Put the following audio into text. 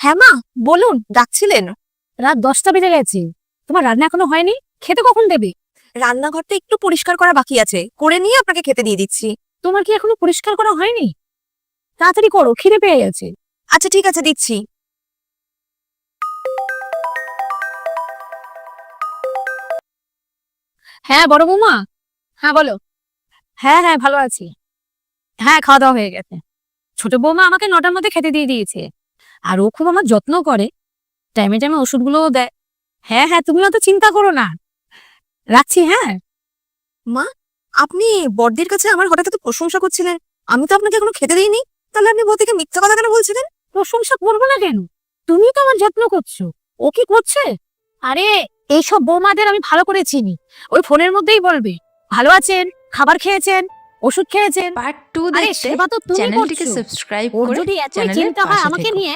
হ্যাঁ মা, বলুন, ডাকছিলেন? রাত 10টা বেজে গেছে, তোমার রান্না এখনো হয়নি? খেতে কখন দেবে? রান্নাঘরটা একটু পরিষ্কার করা বাকি আছে, করে নিয়ে আপনাকে খেতে দিয়ে দিচ্ছি। তোমার কি এখনো পরিষ্কার করা হয়নি? তাড়াতাড়ি করো, খিদে পেয়ে গেছে। আচ্ছা ঠিক আছে, দিচ্ছি। হ্যাঁ বড় বৌমা, হ্যাঁ বলো। হ্যাঁ হ্যাঁ ভালো আছি। হ্যাঁ খাওয়া দাওয়া হয়ে গেছে। ছোট বৌমা আমাকে 9টার মধ্যে খেতে দিয়ে দিয়েছে, আর ও খুব আমার যত্ন করে, টাইমে টাইমে ওষুধগুলোও দেয়। হ্যাঁ হ্যাঁ তুমি অত চিন্তা করো না, রাখছি। হ্যাঁ মা, আপনি বড়দির কাছে আমার হঠাৎ এত প্রশংসা করছিলেন, আমি তো আপনাকে এখনো খেতে দিইনি, তাহলে আপনি বৌদিকে মিথ্যা কথা কেন বলছিলেন? প্রশংসা করবো না কেন? তুমি তো আমার যত্ন করছো, ও কি করছে? আরে এইসব বৌমাদের আমি ভালো করে চিনি, ওই ফোনের মধ্যেই বলবে ভালো আছেন, খাবার খেয়েছেন, ওষুধ খেয়েছেন। পার্ট 2 আরে দেখতে সেবা তো তুমি চ্যানেলটিকে করছো। সাবস্ক্রাইব ওর করে যদি এতই চ্যানেলের চিন্তা হয় পাশে আমাকে থেকো। নিয়ে,